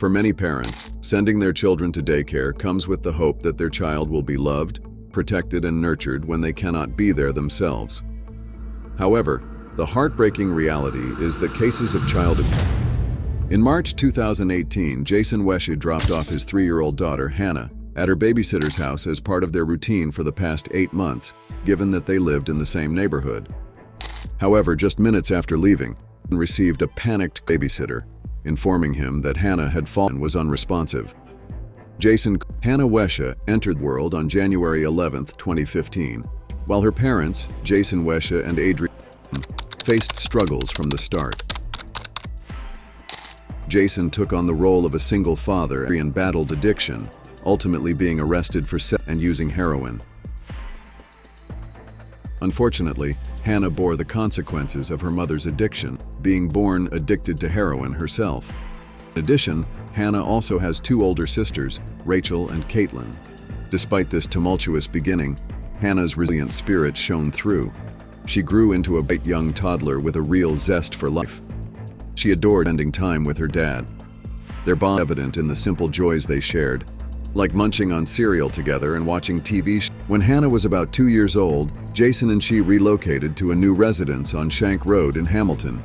For many parents, sending their children to daycare comes with the hope that their child will be loved, protected, and nurtured when they cannot be there themselves. However, the heartbreaking reality is that cases of child abuse. In March 2018, Jason Wesche dropped off his 3-year-old daughter, Hannah, at her babysitter's house as part of their routine for the past 8 months, given that they lived in the same neighborhood. However, just minutes after leaving, he received a panicked babysitter, informing him that Hannah had fallen and was unresponsive. Hannah Wesche entered the world on January 11, 2015, while her parents, Jason Wesche and Adrienne, faced struggles from the start. Jason took on the role of a single father and battled addiction, ultimately being arrested for sex and using heroin. Unfortunately, Hannah bore the consequences of her mother's addiction, being born addicted to heroin herself. In addition, Hannah also has 2 older sisters, Rachel and Caitlin. Despite this tumultuous beginning, Hannah's resilient spirit shone through. She grew into a bright young toddler with a real zest for life. She adored spending time with her dad. Their bond was evident in the simple joys they shared, like munching on cereal together and watching TV shows. When Hannah was about 2 years old, Jason and she relocated to a new residence on Shank Road in Hamilton.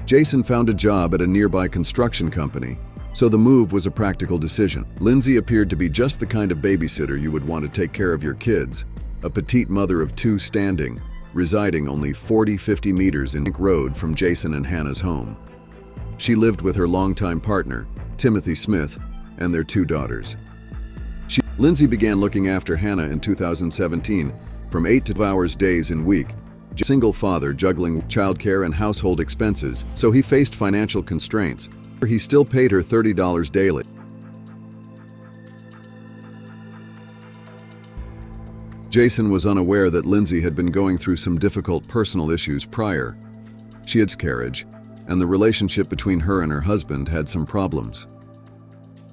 Jason found a job at a nearby construction company, so the move was a practical decision. Lindsay appeared to be just the kind of babysitter you would want to take care of your kids, a petite mother of 2 standing, residing only 40-50 meters in Shank Road from Jason and Hannah's home. She lived with her longtime partner, Timothy Smith, and their 2 daughters. Lindsay began looking after Hannah in 2017, from 8 to 12 hours days in week. A single father juggling childcare and household expenses, so he faced financial constraints. He still paid her $30 daily. Jason was unaware that Lindsay had been going through some difficult personal issues prior. She had miscarriage, and the relationship between her and her husband had some problems.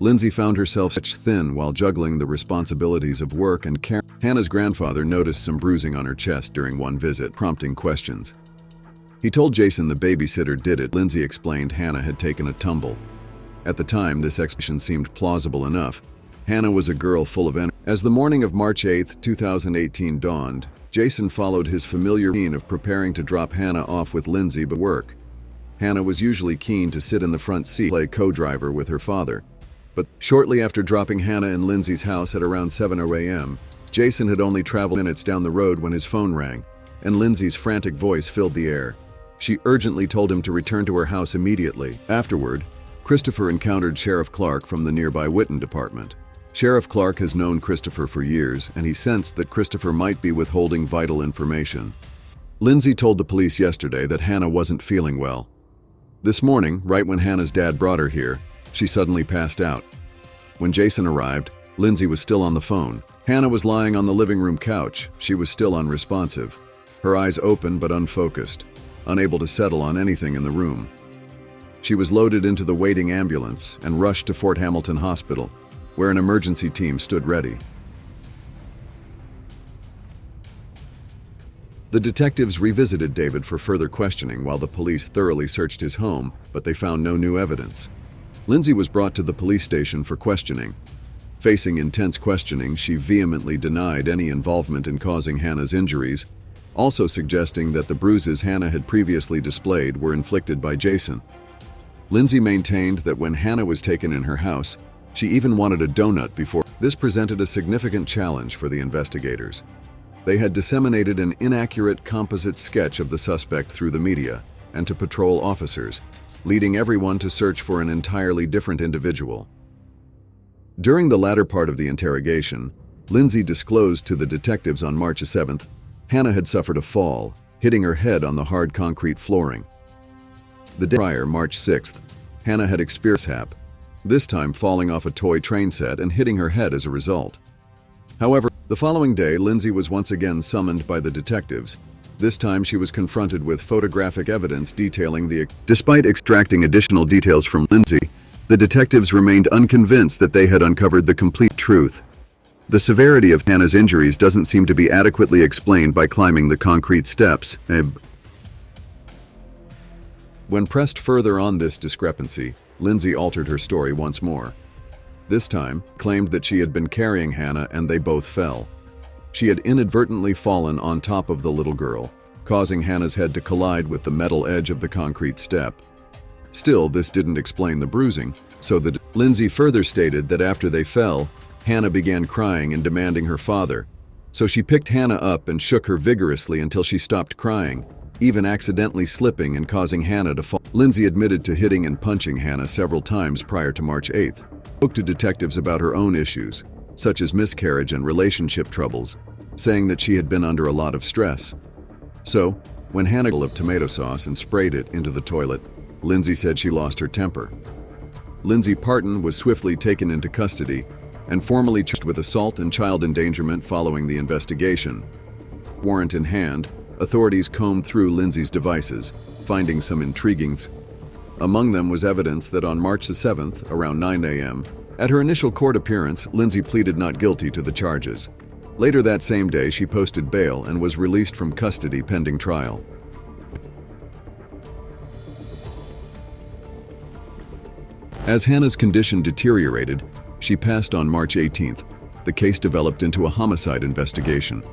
Lindsay found herself stretched thin while juggling the responsibilities of work and care. Hannah's grandfather noticed some bruising on her chest during one visit, prompting questions. He told Jason the babysitter did it. Lindsay explained Hannah had taken a tumble. At the time, this explanation seemed plausible enough. Hannah was a girl full of energy. As the morning of March 8, 2018 dawned, Jason followed his familiar routine of preparing to drop Hannah off with Lindsay but work. Hannah was usually keen to sit in the front seat, play co-driver with her father. But shortly after dropping Hannah in Lindsay's house at around 7:00 a.m., Jason had only traveled minutes down the road when his phone rang, and Lindsay's frantic voice filled the air. She urgently told him to return to her house immediately. Afterward, Christopher encountered Sheriff Clark from the nearby Whitten department. Sheriff Clark has known Christopher for years, and he sensed that Christopher might be withholding vital information. Lindsay told the police yesterday that Hannah wasn't feeling well. This morning, right when Hannah's dad brought her here, she suddenly passed out. When Jason arrived, Lindsay was still on the phone. Hannah was lying on the living room couch. She was still unresponsive, her eyes open but unfocused, unable to settle on anything in the room. She was loaded into the waiting ambulance and rushed to Fort Hamilton Hospital, where an emergency team stood ready. The detectives revisited David for further questioning while the police thoroughly searched his home, but they found no new evidence. Lindsay was brought to the police station for questioning. Facing intense questioning, she vehemently denied any involvement in causing Hannah's injuries, also suggesting that the bruises Hannah had previously displayed were inflicted by Jason. Lindsay maintained that when Hannah was taken in her house, she even wanted a donut before. This presented a significant challenge for the investigators. They had disseminated an inaccurate composite sketch of the suspect through the media and to patrol officers, leading everyone to search for an entirely different individual. During the latter part of the interrogation, Lindsay disclosed to the detectives on March 7th, Hannah had suffered a fall, hitting her head on the hard concrete flooring. The day prior, March 6th, Hannah had experienced mishap, this time falling off a toy train set and hitting her head as a result. However, the following day, Lindsay was once again summoned by the detectives. This time she was confronted with photographic evidence detailing the. Despite extracting additional details from Lindsay, the detectives remained unconvinced that they had uncovered the complete truth. The severity of Hannah's injuries doesn't seem to be adequately explained by climbing the concrete steps. When pressed further on this discrepancy, Lindsay altered her story once more. This time, claimed that she had been carrying Hannah and they both fell. She had inadvertently fallen on top of the little girl, causing Hannah's head to collide with the metal edge of the concrete step. Still, this didn't explain the bruising, so Lindsay further stated that after they fell, Hannah began crying and demanding her father. So she picked Hannah up and shook her vigorously until she stopped crying, even accidentally slipping and causing Hannah to fall. Lindsay admitted to hitting and punching Hannah several times prior to March 8th. Spoke to detectives about her own issues, such as miscarriage and relationship troubles, saying that she had been under a lot of stress. So, when Hannah of tomato sauce and sprayed it into the toilet, Lindsay said she lost her temper. Lindsay Parton was swiftly taken into custody and formally charged with assault and child endangerment following the investigation. Warrant in hand, authorities combed through Lindsay's devices, finding some intriguing. Among them was evidence that on March 7th, around 9 a.m., at her initial court appearance, Lindsay pleaded not guilty to the charges. Later that same day, she posted bail and was released from custody pending trial. As Hannah's condition deteriorated, she passed on March 18th. The case developed into a homicide investigation.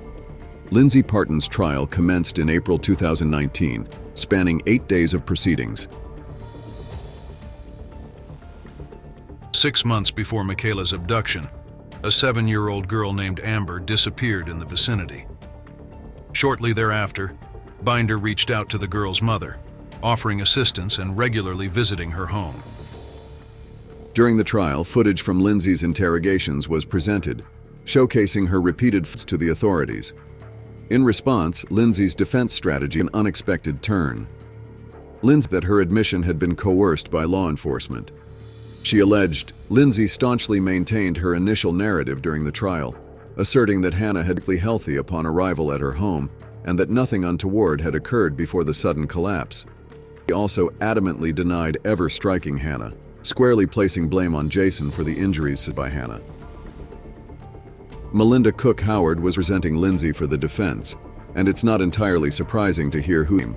Lindsay Parton's trial commenced in April 2019, spanning 8 days of proceedings. 6 months before Michaela's abduction, a 7-year-old girl named Amber disappeared in the vicinity. Shortly thereafter, Binder reached out to the girl's mother, offering assistance and regularly visiting her home. During the trial, footage from Lindsay's interrogations was presented, showcasing her repeated fits to the authorities. In response, Lindsay's defense strategy took an unexpected turn. Lindsay that her admission had been coerced by law enforcement. She alleged Lindsay staunchly maintained her initial narrative during the trial, asserting that Hannah had been healthy upon arrival at her home and that nothing untoward had occurred before the sudden collapse. She also adamantly denied ever striking Hannah, squarely placing blame on Jason for the injuries by Hannah. Melinda Cook Howard was presenting Lindsay for the defense, and it's not entirely surprising to hear who.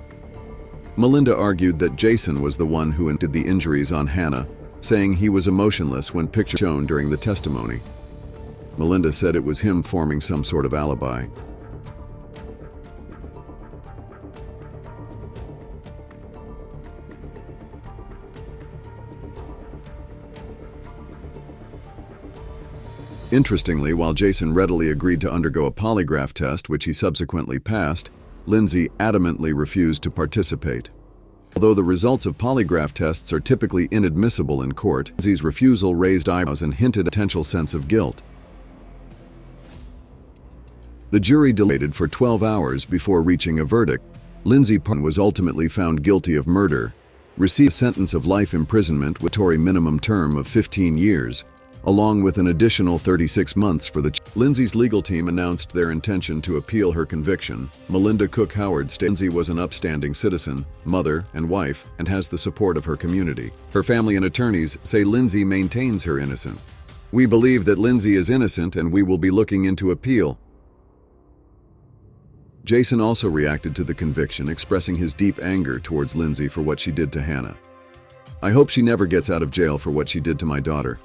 Melinda argued that Jason was the one who inflicted the injuries on Hannah, saying he was emotionless when pictures shown during the testimony. Melinda said it was him forming some sort of alibi. Interestingly, while Jason readily agreed to undergo a polygraph test, which he subsequently passed, Lindsay adamantly refused to participate. Although the results of polygraph tests are typically inadmissible in court, Lindsay's refusal raised eyebrows and hinted at a potential sense of guilt. The jury deliberated for 12 hours before reaching a verdict. Lindsay Parton was ultimately found guilty of murder, received a sentence of life imprisonment with a mandatory minimum term of 15 years, along with an additional 36 months for the Lindsay's legal team announced their intention to appeal her conviction. Melinda Cook Howard stated Lindsay was an upstanding citizen, mother, and wife, and has the support of her community. Her family and attorneys say Lindsay maintains her innocence. We believe that Lindsay is innocent and we will be looking into appeal. Jason also reacted to the conviction, expressing his deep anger towards Lindsay for what she did to Hannah. I hope she never gets out of jail for what she did to my daughter.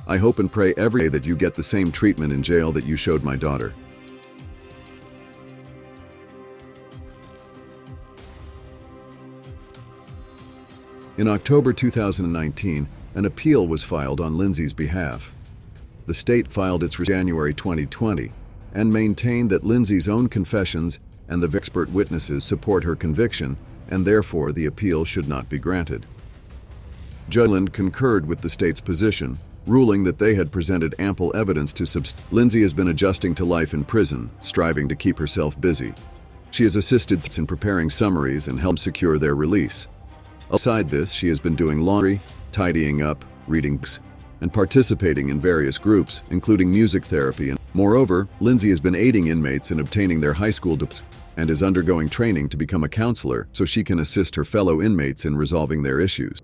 I hope and pray every day that you get the same treatment in jail that you showed my daughter. In October 2019, an appeal was filed on Lindsay's behalf. The state filed its January 2020 and maintained that Lindsay's own confessions and the expert witnesses support her conviction, and therefore the appeal should not be granted. Judge Land concurred with the state's position, ruling that they had presented ample evidence to Lindsay has been adjusting to life in prison, striving to keep herself busy. She has assisted in preparing summaries and helped secure their release. Aside this, she has been doing laundry, tidying up, reading books, and participating in various groups, including music therapy. And moreover, Lindsay has been aiding inmates in obtaining their high school diplomas and is undergoing training to become a counselor so she can assist her fellow inmates in resolving their issues.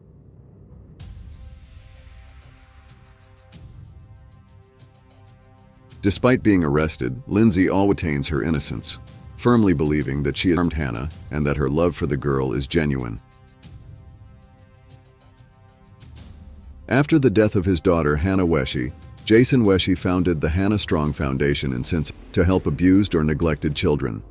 Despite being arrested, Lindsay always retains her innocence, firmly believing that she harmed Hannah and that her love for the girl is genuine. After the death of his daughter Hannah Weshy, Jason Weshy founded the Hannah Strong Foundation in Cincinnati to help abused or neglected children.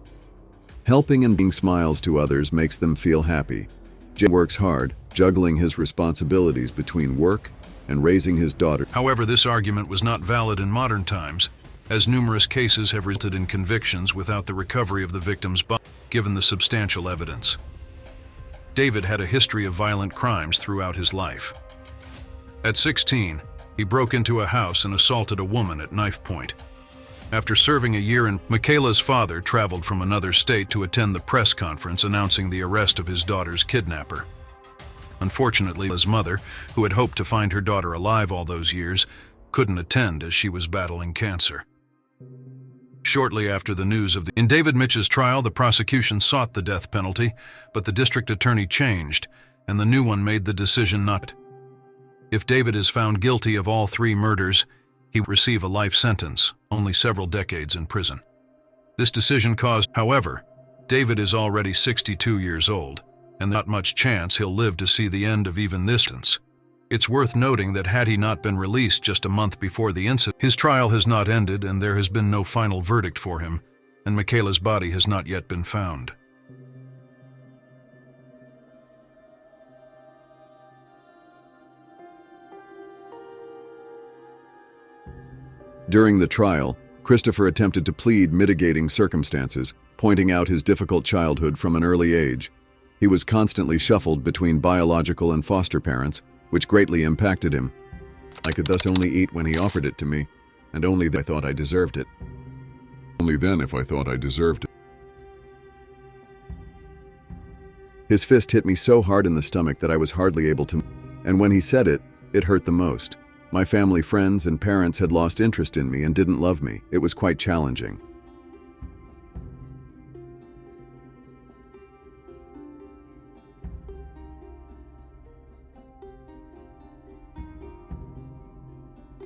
Helping and bringing smiles to others makes them feel happy. Jason works hard, juggling his responsibilities between work and raising his daughter. However, this argument was not valid in modern times, as numerous cases have resulted in convictions without the recovery of the victim's body, given the substantial evidence. David had a history of violent crimes throughout his life. At 16, he broke into a house and assaulted a woman at knife point. After serving a year in, Michaela's father traveled from another state to attend the press conference announcing the arrest of his daughter's kidnapper. Unfortunately, his mother, who had hoped to find her daughter alive all those years, couldn't attend as she was battling cancer. Shortly after the news of in David Mitch's trial, the prosecution sought the death penalty, but the district attorney changed, and the new one made the decision not. If David is found guilty of all 3 murders, he will receive a life sentence, only several decades in prison. This decision caused, however, David is already 62 years old, and not much chance he'll live to see the end of even this sentence. It's worth noting that had he not been released just a month before the incident, his trial has not ended and there has been no final verdict for him, and Michaela's body has not yet been found. During the trial, Christopher attempted to plead mitigating circumstances, pointing out his difficult childhood from an early age. He was constantly shuffled between biological and foster parents, which greatly impacted him. I could thus only eat when he offered it to me, and only then I thought I deserved it. Only then if I thought I deserved it. His fist hit me so hard in the stomach that I was hardly able to, and when he said it, it hurt the most. My family, friends, and parents had lost interest in me and didn't love me. It was quite challenging.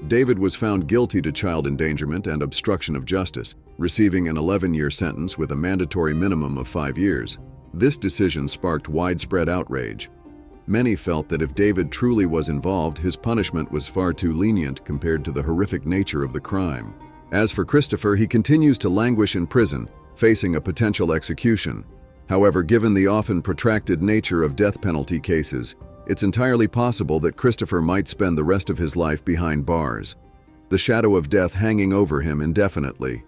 David was found guilty to child endangerment and obstruction of justice, receiving an 11-year sentence with a mandatory minimum of 5 years. This decision sparked widespread outrage. Many felt that if David truly was involved, his punishment was far too lenient compared to the horrific nature of the crime. As for Christopher, he continues to languish in prison, facing a potential execution. However, given the often protracted nature of death penalty cases, it's entirely possible that Christopher might spend the rest of his life behind bars, the shadow of death hanging over him indefinitely.